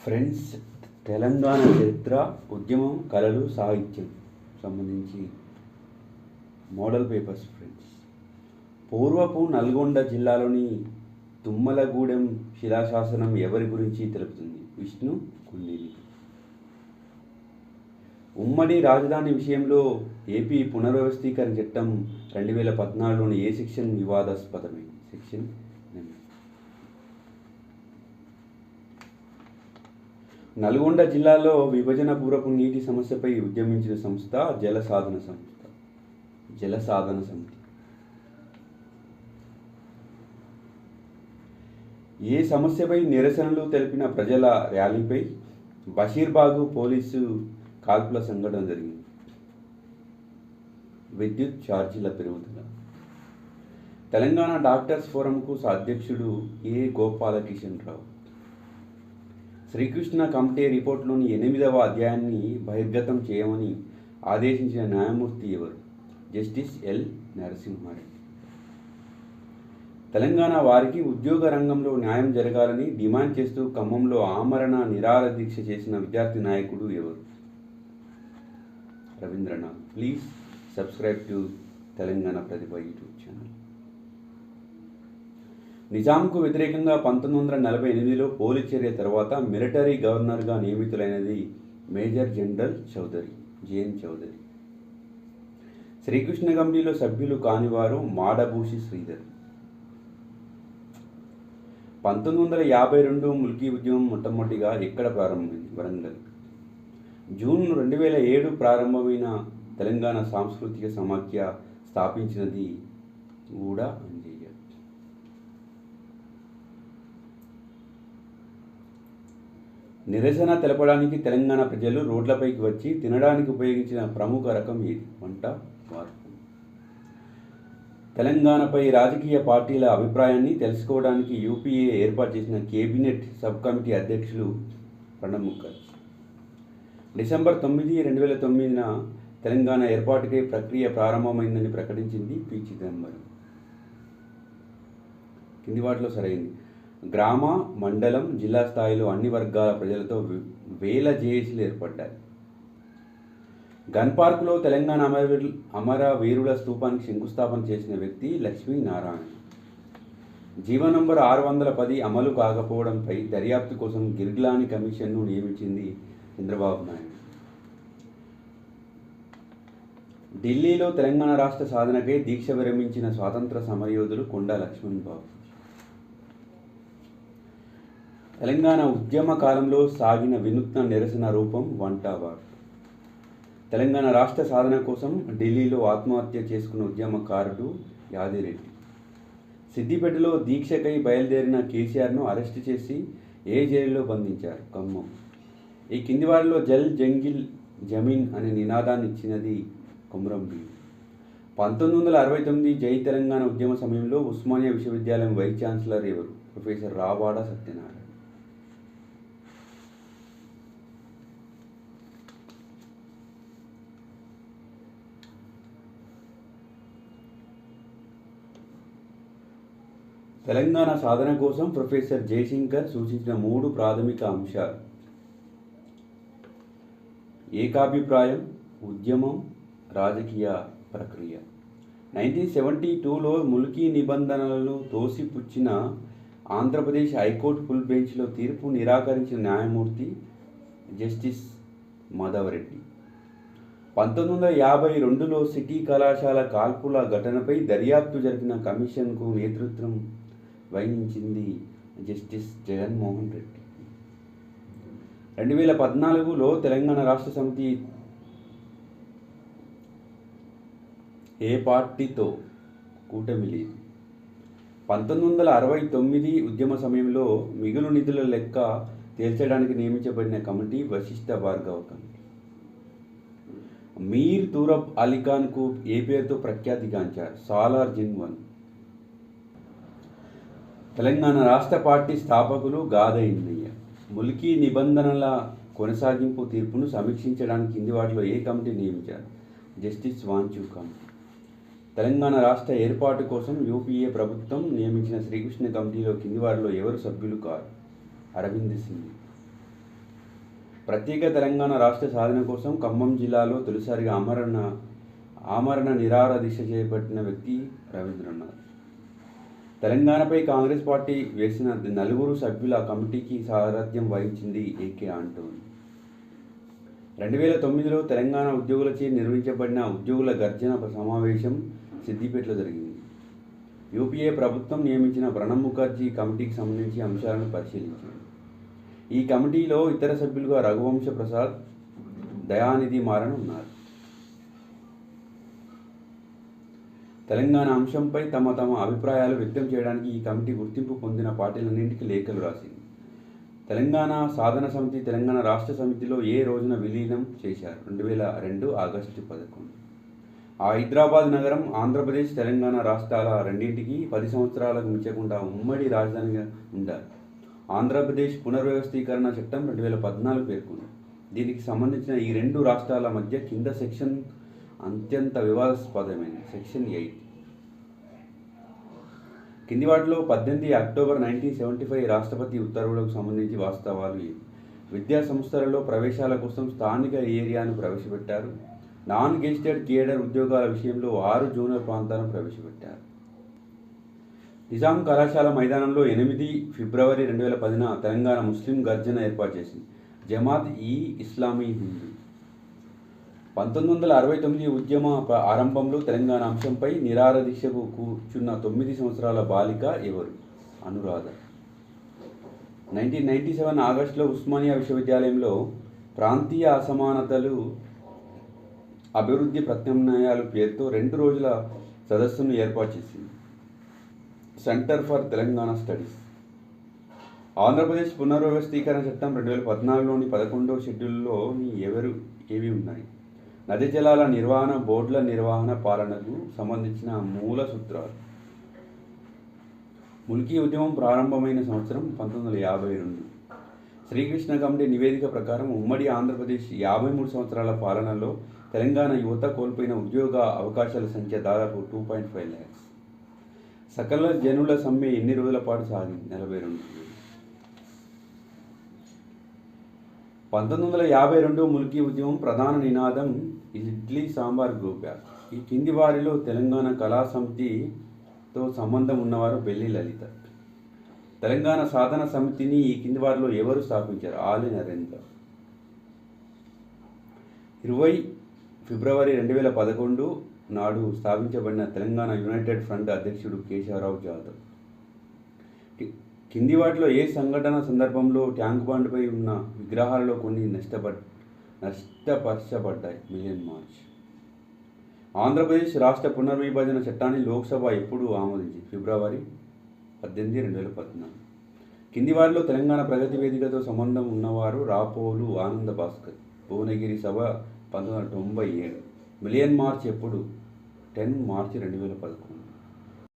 Friends, Telangana చరిత్ర, ఉద్యమం, కళలు, సాహిత్యం సంబంధించి మోడల్ పేపర్స్. ఫ్రెండ్స్, పూర్వపు నల్గొండ జిల్లాలోని తుమ్మలగూడెం శిలాశాసనం ఎవరి గురించి తెలుపుతుంది? విష్ణు కుండిలి. ఉమ్మడి రాజధాని విషయంలో ఏపీ పునర్వ్యవస్థీకరణ చట్టం 2014లోని ఏ సెక్షన్ వివాదాస్పదమే? సెక్షన్ 9. నల్గొండ జిల్లాలో విభజన పూర్వపు నీటి సమస్యపై ఉద్యమించిన సంస్థ జల సాధన సమితి. ఏ సమస్యపై నిరసనలు తెలిపిన ప్రజల ర్యాలీపై బషీర్బాగు పోలీసు కాల్పుల సంఘటన జరిగింది? విద్యుత్ ఛార్జీల పెరుగుదల. తెలంగాణ డాక్టర్స్ ఫోరంకు అధ్యక్షుడు ఏ గోపాలకిషన్ రావు. శ్రీకృష్ణ కమిటీ రిపోర్టులోని 8వ అధ్యాయాన్ని బహిర్గతం చేయమని ఆదేశించిన న్యాయమూర్తి ఎవరు? Justice L Narasimha Reddy. తెలంగాణ వారికి ఉద్యోగ రంగంలో న్యాయం జరగాలని డిమాండ్ చేస్తూ ఖమ్మంలో ఆమరణ నిరాహార దీక్ష చేసిన విద్యార్థి నాయకుడు ఎవరు? Ravindranath. Please subscribe to Telangana Pratibha YouTube channel. నిజాంకు వ్యతిరేకంగా 1948లో పోలీస్ చర్య తర్వాత మిలిటరీ గవర్నర్గా నియమితులైనది major general J N Chaudhuri. Srikrishna కమిటీలో సభ్యులు కానివారు మాడభూషి శ్రీధర్. 1952 ముల్కీ ఉద్యమం మొట్టమొదటిగా ఎక్కడ ప్రారంభమైంది? వరంగల్. జూన్ 2007 ప్రారంభమైన తెలంగాణ సాంస్కృతిక సమాఖ్య స్థాపించినది గూడ అంజయ్య. నిరసన తెలపడానికి తెలంగాణ ప్రజలు రోడ్లపైకి వచ్చి తినడానికి ఉపయోగించిన ప్రముఖ రకం ఏది? వంట వార్పు. తెలంగాణపై రాజకీయ పార్టీల అభిప్రాయాన్ని తెలుసుకోవడానికి యూపీఏ ఏర్పాటు చేసిన కేబినెట్ సబ్ కమిటీ అధ్యక్షులు ప్రణబ్ ముఖర్జీ. డిసెంబర్ 9, 2009న తెలంగాణ ఏర్పాటుకై ప్రక్రియ ప్రారంభమైందని ప్రకటించింది పి. చిదంబరం. కింది వాటిలో సరైంది. గ్రామ, మండలం, జిల్లా స్థాయిలో అన్ని వర్గాల ప్రజలతో వేల జేఏసీలు ఏర్పడ్డాయి. గన్ పార్కులో తెలంగాణ అమరవీరుల స్తూపానికి శంకుస్థాపన చేసిన వ్యక్తి లక్ష్మీనారాయణ. జీవో నంబర్ 610 అమలు కాకపోవడంపై దర్యాప్తు కోసం గిర్గ్లాని కమిషన్ను నియమించింది చంద్రబాబు నాయుడు. ఢిల్లీలో తెలంగాణ రాష్ట్ర సాధనకై దీక్ష విరమించిన స్వాతంత్ర సమరయోధులు కొండా లక్ష్మణ్ బాబు. తెలంగాణ ఉద్యమ కాలంలో సాగిన వినూత్న నిరసన రూపం వంట వార్పు. తెలంగాణ రాష్ట్ర సాధన కోసం ఢిల్లీలో ఆత్మహత్య చేసుకున్న ఉద్యమకారుడు యాదిరెడ్డి. సిద్దిపేటలో దీక్షకై బయలుదేరిన కేసీఆర్ను అరెస్టు చేసి ఏ జైలులో బంధించారు? ఖమ్మం. ఈ కింది వారిలో జల్ జంగిల్ జమీన్ అనే నినాదాన్ని ఇచ్చినది కొమరం భీమ్. 1969 జై తెలంగాణ ఉద్యమ సమయంలో ఉస్మానియా విశ్వవిద్యాలయం వైస్ ఛాన్సలర్ ఎవరు? ప్రొఫెసర్ రావాడ సత్యనారాయణ. తెలంగాణ సాధన కోసం ప్రొఫెసర్ జయశంకర్ సూచించిన 3 ప్రాథమిక అంశాలు: ఏకాభిప్రాయం, ఉద్యమం, రాజకీయ ప్రక్రియ. 1972లో ముల్కీ నిబంధనలను తోసిపుచ్చిన ఆంధ్రప్రదేశ్ హైకోర్టు ఫుల్ బెంచ్లో తీర్పు నిరాకరించిన న్యాయమూర్తి జస్టిస్ మాధవరెడ్డి. 1952లో సిటీ కళాశాల కాల్పుల ఘటనపై దర్యాప్తు జరిపిన కమిషన్కు నేతృత్వం వహించింది జస్టిస్ జగన్మోహన్ రెడ్డి. 2014లో తెలంగాణ రాష్ట్ర సమితి ఏ పార్టీతో కూటమి లేదు. 1969 ఉద్యమ సమయంలో మిగులు నిధుల లెక్క తేల్చడానికి నియమించబడిన కమిటీ వశిష్ఠ భార్గవ కమిటీ. మీర్ తూరబ్ అలీఖాన్కు ఏ పేరుతో ప్రఖ్యాతిగాంచారు? సాలార్ జంగ్. తెలంగాణ రాష్ట్ర పార్టీ స్థాపకులు గాద ఇంద్రయ్య. ముల్కీ నిబంధనల కొనసాగింపు తీర్పును సమీక్షించడానికి కింది వాటిలో ఏ కమిటీ నియమించారు? Justice Wanchoo committee. తెలంగాణ రాష్ట్ర ఏర్పాటు కోసం యూపీఏ ప్రభుత్వం నియమించిన శ్రీకృష్ణ కమిటీలో కింది వారిలో ఎవరు సభ్యులు కారు? అరవింద్ సింగ్. ప్రత్యేక తెలంగాణ రాష్ట్ర సాధన కోసం ఖమ్మం జిల్లాలో తొలిసారిగా ఆమరణ నిరాహార దీక్ష చేపట్టిన వ్యక్తి రవీంద్రనాథ్. తెలంగాణపై కాంగ్రెస్ పార్టీ వేసిన 4 సభ్యుల కమిటీకి సారథ్యం వహించింది ఏకే ఆంటోనీ. 2009లో తెలంగాణ ఉద్యోగులచే నిర్వహించబడిన ఉద్యోగుల గర్జన సమావేశం సిద్దిపేటలో జరిగింది. యూపీఏ ప్రభుత్వం నియమించిన ప్రణబ్ ముఖర్జీ కమిటీకి సంబంధించి అంశాలను పరిశీలించింది. ఈ కమిటీలో ఇతర సభ్యులుగా రఘువంశ ప్రసాద్, దయానిధి మారన్ ఉన్నారు. తెలంగాణ అంశంపై తమ అభిప్రాయాలు వ్యక్తం చేయడానికి ఈ కమిటీ గుర్తింపు పొందిన పార్టీలన్నింటికీ లేఖలు రాసింది. తెలంగాణ సాధన సమితి తెలంగాణ రాష్ట్ర సమితిలో ఏ రోజున విలీనం చేశారు? 2002 ఆగస్టు 11. హైదరాబాద్ నగరం ఆంధ్రప్రదేశ్ తెలంగాణ రాష్ట్రాల రెండింటికి 10 సంవత్సరాలకు మించకుండా ఉమ్మడి రాజధానిగా ఉండాలి. ఆంధ్రప్రదేశ్ పునర్వ్యవస్థీకరణ చట్టం 2014 పేర్కొంది. దీనికి సంబంధించిన ఈ 2 రాష్ట్రాల మధ్య కింద సెక్షన్ అత్యంత వివాదాస్పదమైనది. సెక్షన్ 8 కింది వాటిలో 18 అక్టోబర్ 1975 రాష్ట్రపతి ఉత్తర్వులకు సంబంధించి వాస్తవాలు ఇవి. విద్యా సంస్థలలో ప్రవేశాల కోసం స్థానిక ఏరియాను ప్రవేశపెట్టారు. నాన్ గెజిటెడ్ కేడర్ ఉద్యోగాల విషయంలో 6 జోనల్ ప్రాంతాలను ప్రవేశపెట్టారు. నిజాం కళాశాల మైదానంలో 8 ఫిబ్రవరి 2010న తెలంగాణ ముస్లిం గర్జన ఏర్పాటు చేసింది జమాత్ ఈ ఇస్లామీ హిందూ. 1969 ఉద్యమ ఆరంభంలో తెలంగాణ అంశంపై నిరాహార దీక్షకు కూర్చున్న 9 సంవత్సరాల బాలిక ఎవరు? అనురాధ. 1997 ఆగస్టులో ఉస్మానియా విశ్వవిద్యాలయంలో ప్రాంతీయ అసమానతలు అభివృద్ధి ప్రత్యామ్నాయాలు పేరుతో 2 రోజుల సదస్సును ఏర్పాటు చేసింది centre for Telangana studies. Andhra Pradesh పునర్వ్యవస్థీకరణ చట్టం 2014లోని 11వ షెడ్యూల్లోని ఏవి ఉన్నాయి? నదీ జలాల నిర్వహణ, బోర్డుల నిర్వహణ, పాలనకు సంబంధించిన మూల సూత్రాలు. ముల్కీ ఉద్యమం ప్రారంభమైన సంవత్సరం 1952. శ్రీకృష్ణ కమిటీ నివేదిక ప్రకారం ఉమ్మడి ఆంధ్రప్రదేశ్ 53 సంవత్సరాల పాలనలో తెలంగాణ యువత కోల్పోయిన ఉద్యోగ అవకాశాల సంఖ్య దాదాపు 2.5 lakhs. సకల జనుల సమ్మె ఎన్ని రోజుల పాటు సాగింది? 42 రోజులు. 1952 ముల్కీ ఉద్యమం ప్రధాన నినాదం ఇడ్లీ సాంబార్ గ్రూప్. ఈ కింది వారిలో తెలంగాణ కళా సమితితో సంబంధం ఉన్నవారు బెల్లి లలిత. తెలంగాణ సాధన సమితిని ఈ కింది వారిలో ఎవరు స్థాపించారు? ఆలి నరేంద్ర. 20 ఫిబ్రవరి 2011 నాడు స్థాపించబడిన తెలంగాణ యునైటెడ్ ఫ్రంట్ అధ్యక్షుడు కేశవరావు జాదవ్. కింది వాటిలో ఏ సంఘటన సందర్భంలో ట్యాంక్ బండ్పై ఉన్న విగ్రహాలలో కొన్ని నష్టపరచబడ్డాయి? Million March. ఆంధ్రప్రదేశ్ రాష్ట్ర పునర్విభజన చట్టాన్ని లోక్సభ ఎప్పుడు ఆమోదించింది? ఫిబ్రవరి 18, 2014. కింది వారిలో తెలంగాణ ప్రగతి వేదికతో సంబంధం ఉన్నవారు రాపోలు ఆనంద భాస్కర్. భువనగిరి సభ 1997. మిలియన్ మార్చ్ ఎప్పుడు? 10 మార్చి 2011.